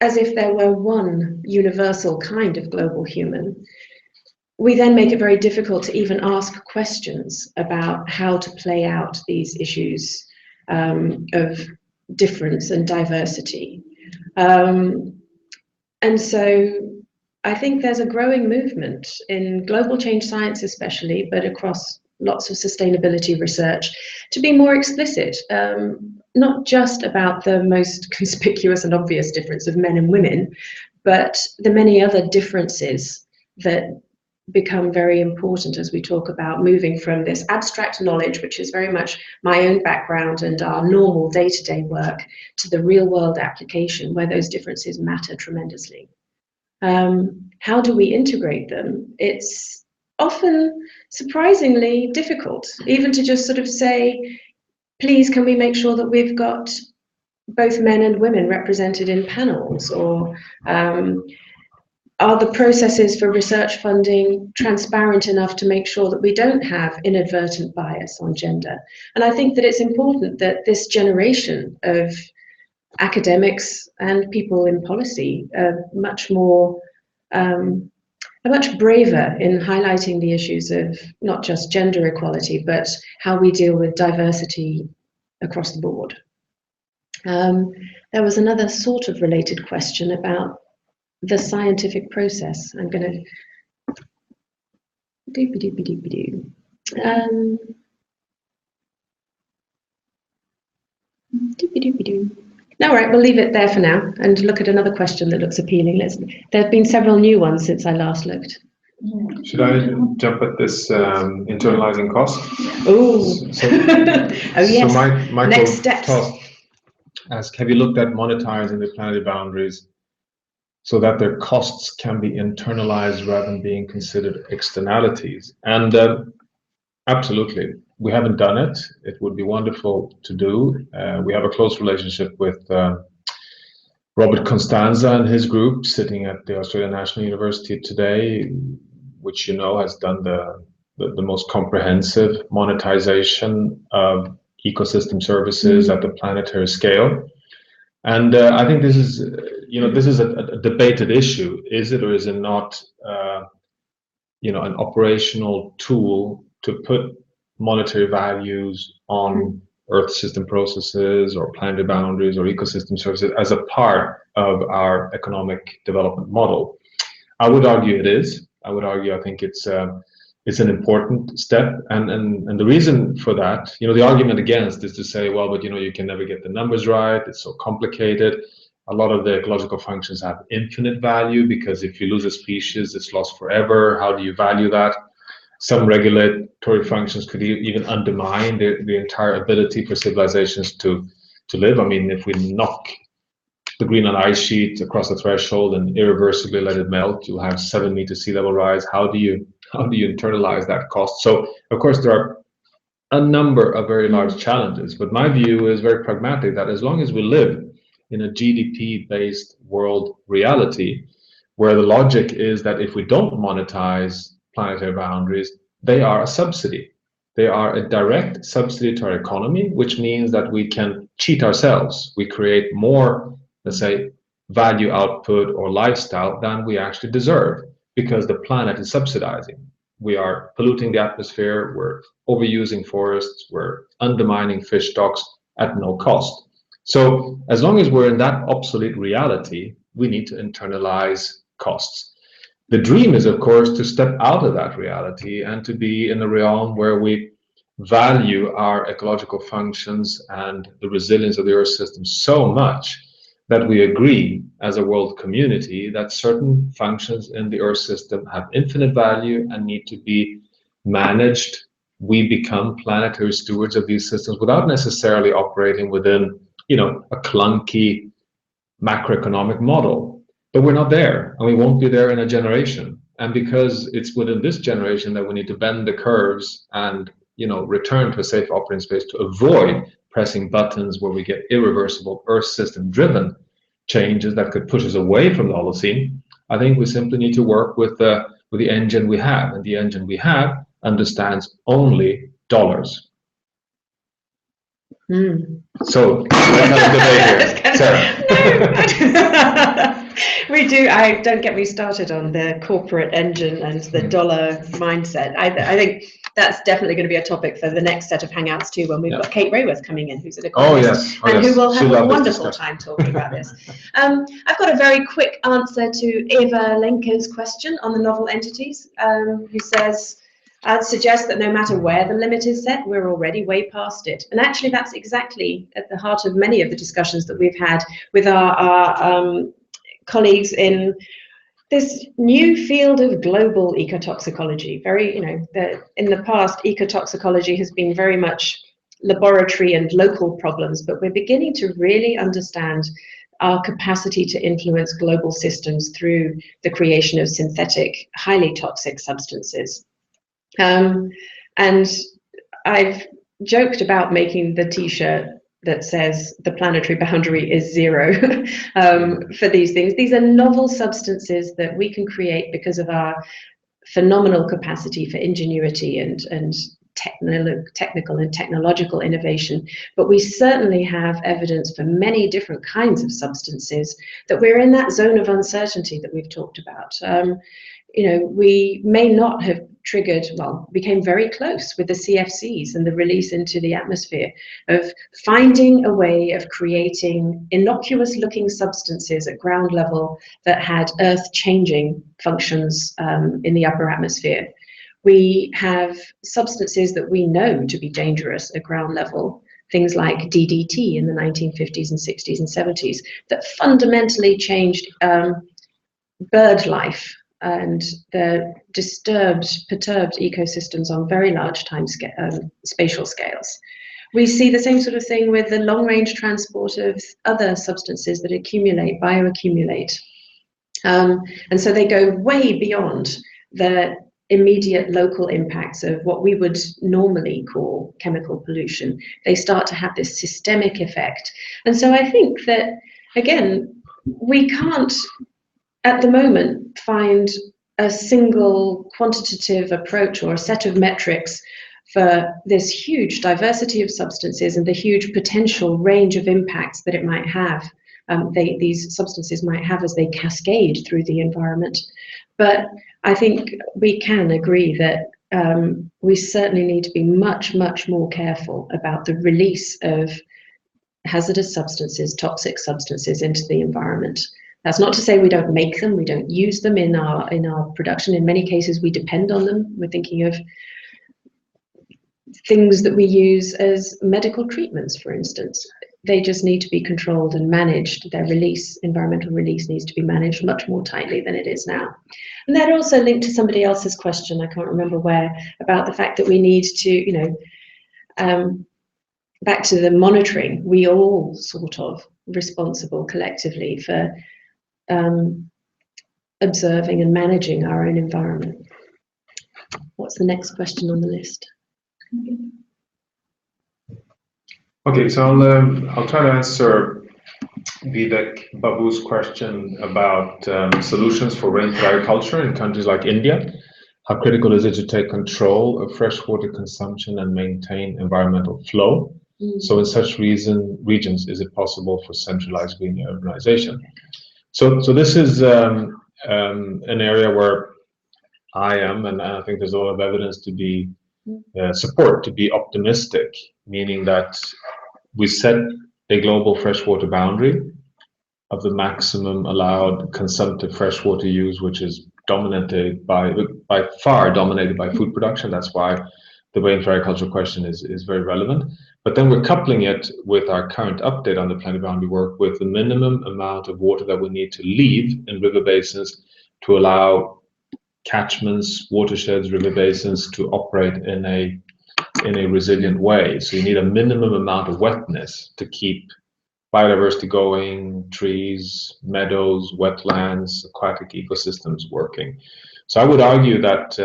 as if there were one universal kind of global human, we then make it very difficult to even ask questions about how to play out these issues of difference and diversity. And so I think there's a growing movement in global change science especially, but across lots of sustainability research, to be more explicit, not just about the most conspicuous and obvious difference of men and women, but the many other differences that become very important as we talk about moving from this abstract knowledge, which is very much my own background and our normal day-to-day work, to the real-world application where those differences matter tremendously. How do we integrate them? It's often surprisingly difficult, even to just sort of say, please, can we make sure that we've got both men and women represented in panels, or are the processes for research funding transparent enough to make sure that we don't have inadvertent bias on gender? And I think that it's important that this generation of academics and people in policy are much braver in highlighting the issues of not just gender equality, but how we deal with diversity across the board. There was another sort of related question about the scientific process. I'm going to all right, we'll leave it there for now and look at another question that looks appealing. There have been several new ones since I last looked. Should I jump at this internalizing cost? Oh, oh yes. So Michael Next steps. Asked, have you looked at monetizing the planetary boundaries so that their costs can be internalized rather than being considered externalities? And absolutely. We haven't done it. It would be wonderful to do. We have a close relationship with Robert Constanza and his group sitting at the Australian National University today, which has done the most comprehensive monetization of ecosystem services at the planetary scale. And I think this is, this is a debated issue. Is it or is it not, an operational tool to put monetary values on Earth system processes or planetary boundaries or ecosystem services as a part of our economic development model? I would argue it is. I think it's an important step, and the reason for that, the argument against is to say, well, but you can never get the numbers right. It's so complicated. A lot of the ecological functions have infinite value because if you lose a species, it's lost forever. How do you value that? Some regulatory functions could even undermine the entire ability for civilizations to live. I mean, if we knock the Greenland ice sheet across the threshold and irreversibly let it melt, you'll have 7 meter sea level rise. How do you internalize that cost? So, of course, there are a number of very large challenges, but my view is very pragmatic, that as long as we live in a GDP-based world reality, where the logic is that if we don't monetize planetary boundaries, they are a subsidy. They are a direct subsidy to our economy, which means that we can cheat ourselves. We create more, let's say, value output or lifestyle than we actually deserve because the planet is subsidizing. We are polluting the atmosphere, we're overusing forests, we're undermining fish stocks at no cost. So as long as we're in that obsolete reality, we need to internalize costs. The dream is, of course, to step out of that reality and to be in a realm where we value our ecological functions and the resilience of the Earth system so much that we agree as a world community that certain functions in the Earth system have infinite value and need to be managed. We become planetary stewards of these systems without necessarily operating within, a clunky macroeconomic model. But we're not there, and we won't be there in a generation. And because it's within this generation that we need to bend the curves and, return to a safe operating space to avoid pressing buttons where we get irreversible Earth system driven changes that could push us away from the Holocene, I think we simply need to work with the engine we have, and the engine we have understands only dollars. So let's have a debate here, Sarah. We do. Don't get me started on the corporate engine and the dollar mindset. I think that's definitely going to be a topic for the next set of Hangouts too, when we've got Kate Rayworth coming in, who's an economist, who will have a wonderful time talking about this. I've got a very quick answer to Eva Lenke's question on the novel entities, who says, I'd suggest that no matter where the limit is set, we're already way past it. And actually, that's exactly at the heart of many of the discussions that we've had with our colleagues in this new field of global ecotoxicology. In the past, ecotoxicology has been very much laboratory and local problems, but we're beginning to really understand our capacity to influence global systems through the creation of synthetic, highly toxic substances. And I've joked about making the t-shirt that says the planetary boundary is zero for these things. These are novel substances that we can create because of our phenomenal capacity for ingenuity and technical and technological innovation. But we certainly have evidence for many different kinds of substances that we're in that zone of uncertainty that we've talked about. we may not have triggered, became very close with the CFCs and the release into the atmosphere of finding a way of creating innocuous looking substances at ground level that had earth-changing functions in the upper atmosphere. We have substances that we know to be dangerous at ground level, things like DDT in the 1950s and 60s and 70s, that fundamentally changed bird life and the perturbed ecosystems on very large spatial scales. We see the same sort of thing with the long-range transport of other substances that bioaccumulate. And so they go way beyond the immediate local impacts of what we would normally call chemical pollution. They start to have this systemic effect. And so I think that, again, we can't at the moment find a single quantitative approach or a set of metrics for this huge diversity of substances and the huge potential range of impacts that it might have, these substances might have as they cascade through the environment. But I think we can agree that we certainly need to be much, much more careful about the release of hazardous substances, toxic substances into the environment. That's not to say we don't make them, we don't use them in our production. In many cases, we depend on them. We're thinking of things that we use as medical treatments, for instance. They just need to be controlled and managed. Their release, environmental release, needs to be managed much more tightly than it is now. And that also linked to somebody else's question, I can't remember where, about the fact that we need to, back to the monitoring, we all sort of responsible collectively for observing and managing our own environment. What's the next question on the list? Okay, so I'll try to answer Vivek Babu's question about solutions for rainfall agriculture in countries like India. How critical is it to take control of freshwater consumption and maintain environmental flow? So in such regions, is it possible for centralized green urbanization? So this is an area where I am, and I think there's a lot of evidence to be support, to be optimistic, meaning that we set a global freshwater boundary of the maximum allowed consumptive freshwater use, which is dominated by far dominated by food production. That's why the rainfall agriculture question is very relevant. But then we're coupling it with our current update on the planetary boundary work with the minimum amount of water that we need to leave in river basins to allow catchments, watersheds, river basins to operate in a resilient way. So you need a minimum amount of wetness to keep biodiversity going, trees, meadows, wetlands, aquatic ecosystems working. So I would argue that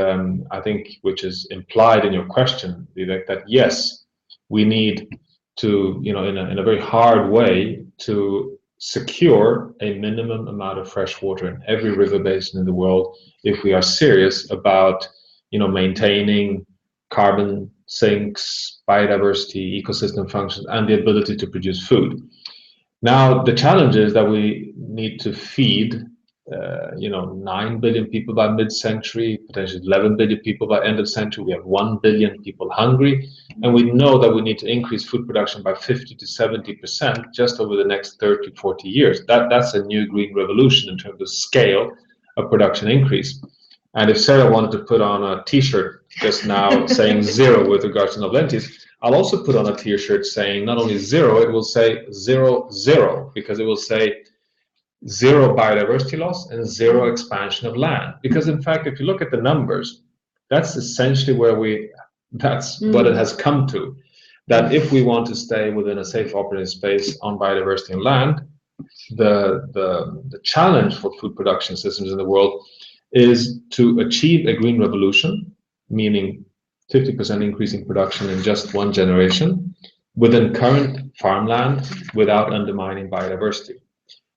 I think, which is implied in your question, Vivek, that yes, we need to, in a very hard way, to secure a minimum amount of fresh water in every river basin in the world if we are serious about, maintaining carbon sinks, biodiversity, ecosystem functions, and the ability to produce food. Now, the challenge is that we need to feed 9 billion people by mid-century, potentially 11 billion people by end of century. We have 1 billion people hungry, and we know that we need to increase food production by 50 to 70% just over the next 30, 40 years. That's a new green revolution in terms of scale of production increase. And if Sarah wanted to put on a t-shirt just now saying zero with regards to novelties, I'll also put on a t-shirt saying not only zero, it will say 0, because it will say zero biodiversity loss and zero expansion of land. Because in fact, if you look at the numbers, that's essentially that's what it has come to. That if we want to stay within a safe operating space on biodiversity and land, the challenge for food production systems in the world is to achieve a green revolution, meaning 50% increase in production in just one generation within current farmland without undermining biodiversity.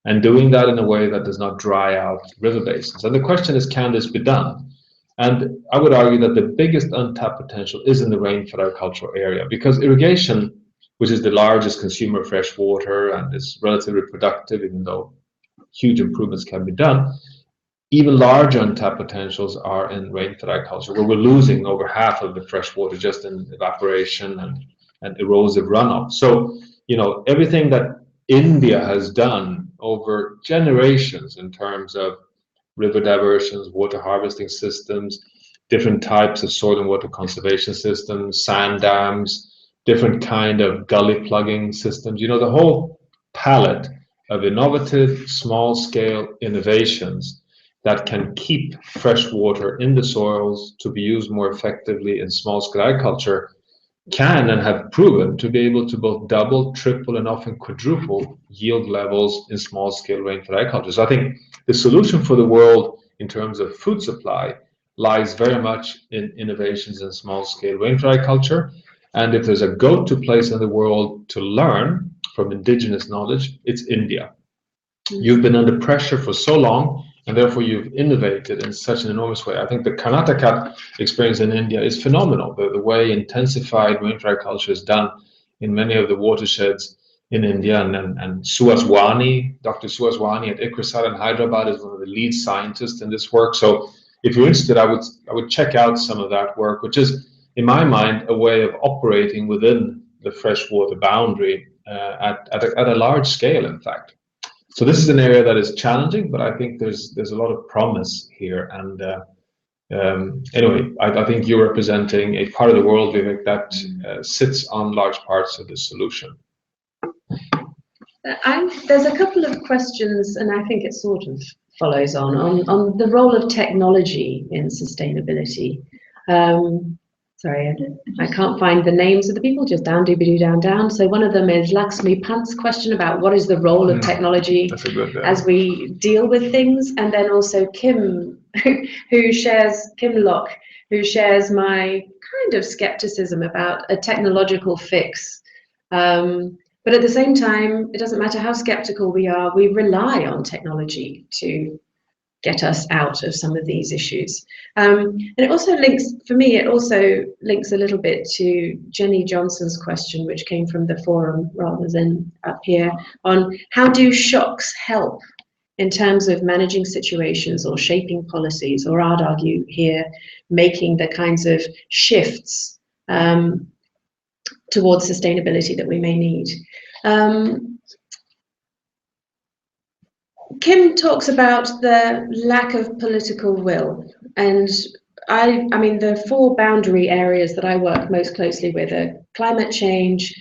And doing that in a way that does not dry out river basins. And the question is, can this be done? And I would argue that the biggest untapped potential is in the rainfall agricultural area, because irrigation, which is the largest consumer of fresh water and is relatively productive, even though huge improvements can be done, even larger untapped potentials are in rainfed agriculture, where we're losing over half of the fresh water just in evaporation and erosive runoff. So, everything that India has done over generations in terms of river diversions, water harvesting systems, different types of soil and water conservation systems, sand dams, different kind of gully plugging systems, the whole palette of innovative, small-scale innovations that can keep fresh water in the soils to be used more effectively in small-scale agriculture can and have proven to be able to both double, triple, and often quadruple yield levels in small-scale rainfed agriculture. So I think the solution for the world in terms of food supply lies very much in innovations in small-scale rainfed agriculture. And if there's a go-to place in the world to learn from indigenous knowledge, it's India. You've been under pressure for so long, and therefore you've innovated in such an enormous way. I think the Karnataka experience in India is phenomenal. The way intensified rainfed agriculture is done in many of the watersheds in India, and Suhaswani, Dr. Suhaswani at ICRISAT in Hyderabad is one of the lead scientists in this work. So if you're interested, I would check out some of that work, which is, in my mind, a way of operating within the freshwater boundary at a large scale, in fact. So this is an area that is challenging, but I think there's a lot of promise here. And anyway, I think you're representing a part of the world, Vivek, that sits on large parts of the solution. There's a couple of questions, and I think it sort of follows on the role of technology in sustainability. Sorry, I can't find the names of the people, just down, doobie-doo, down, down. So one of them is Lakshmi Pant's question about what is the role of technology as we deal with things. And then also Kim, Kim Locke, who shares my kind of skepticism about a technological fix. But at the same time, it doesn't matter how skeptical we are, we rely on technology to get us out of some of these issues. And it also links, for me, it also links a little bit to Jenny Johnson's question, which came from the forum rather than up here, on how do shocks help in terms of managing situations or shaping policies, or I'd argue here, making the kinds of shifts towards sustainability that we may need. Kim talks about the lack of political will, and I mean the 4 boundary areas that I work most closely with are climate change,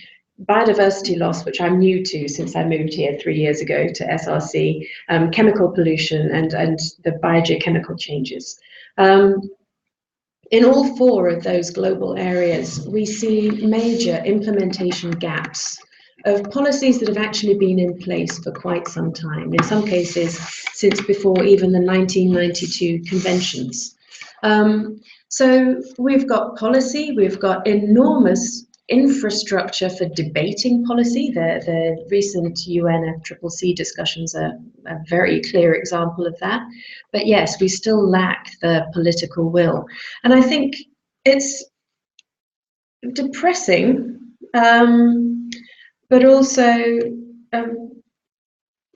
biodiversity loss, which I'm new to since I moved here 3 years ago to SRC, chemical pollution, and the biogeochemical changes. In all 4 of those global areas, we see major implementation gaps of policies that have actually been in place for quite some time, in some cases since before even the 1992 conventions. So we've got policy, we've got enormous infrastructure for debating policy. The recent UNFCCC discussions are a very clear example of that. But yes, we still lack the political will. And I think it's depressing, but also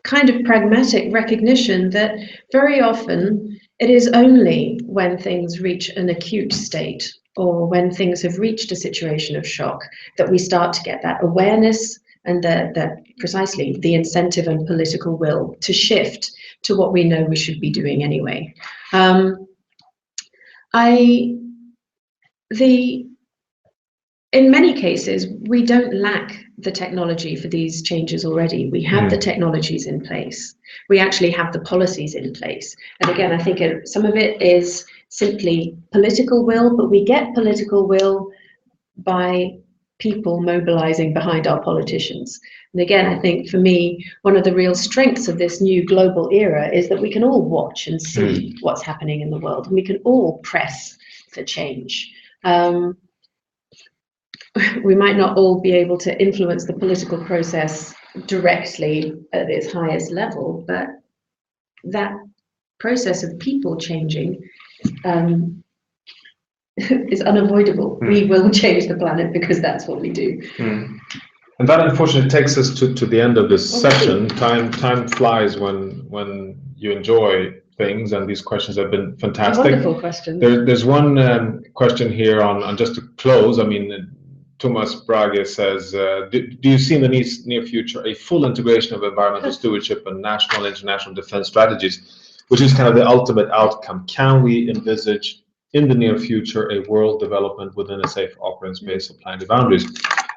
kind of pragmatic recognition that very often it is only when things reach an acute state or when things have reached a situation of shock that we start to get that awareness and precisely the incentive and political will to shift to what we know we should be doing anyway. In many cases, we don't lack the technology for these changes already. We have the technologies in place. We actually have the policies in place. And again, I think some of it is simply political will, but we get political will by people mobilizing behind our politicians. And again, I think for me, one of the real strengths of this new global era is that we can all watch and see what's happening in the world, and we can all press for change. We might not all be able to influence the political process directly at its highest level, but that process of people changing is unavoidable. We will change the planet because that's what we do. And that unfortunately takes us to the end of this session. Time flies when you enjoy things, and these questions have been fantastic. Wonderful questions. There's one question here on just to close. I mean, Thomas Brage says, do you see in the near future a full integration of environmental stewardship and national and international defense strategies, which is kind of the ultimate outcome? Can we envisage in the near future a world development within a safe operating space of planetary boundaries?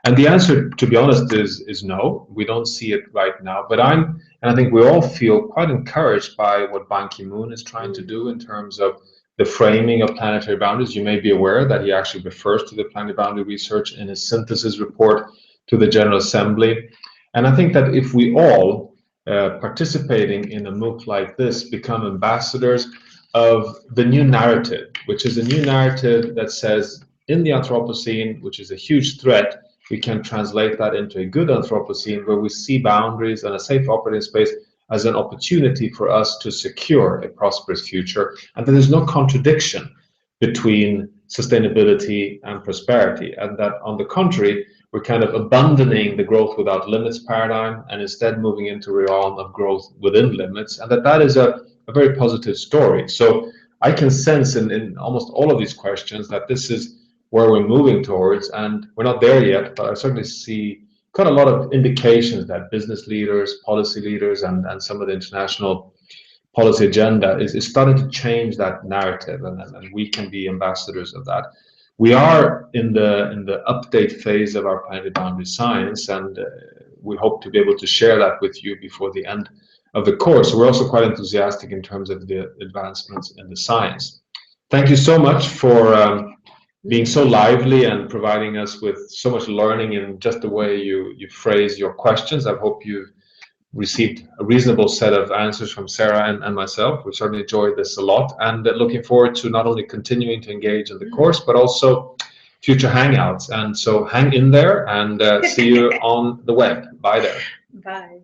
And the answer, to be honest, is no. We don't see it right now. But I think we all feel quite encouraged by what Ban Ki-moon is trying to do in terms of the framing of planetary boundaries. You may be aware that he actually refers to the planetary boundary research in his synthesis report to the General Assembly. And I think that if we all participating in a MOOC like this become ambassadors of the new narrative, which is a new narrative that says in the Anthropocene, which is a huge threat, we can translate that into a good Anthropocene where we see boundaries and a safe operating space as an opportunity for us to secure a prosperous future, and that there's no contradiction between sustainability and prosperity, and that on the contrary, we're kind of abandoning the growth without limits paradigm and instead moving into a realm of growth within limits, and that is a very positive story. So I can sense in almost all of these questions that this is where we're moving towards, and we're not there yet, but I certainly see quite a lot of indications that business leaders, policy leaders, and some of the international policy agenda is starting to change that narrative, and we can be ambassadors of that. We are in the update phase of our planetary boundary science, and we hope to be able to share that with you before the end of the course. We're also quite enthusiastic in terms of the advancements in the science. Thank you so much for being so lively and providing us with so much learning in just the way you phrase your questions. I hope you've received a reasonable set of answers from Sarah and myself. We certainly enjoyed this a lot, and looking forward to not only continuing to engage in the course, but also future Hangouts. And so hang in there, and see you on the web. Bye there. Bye.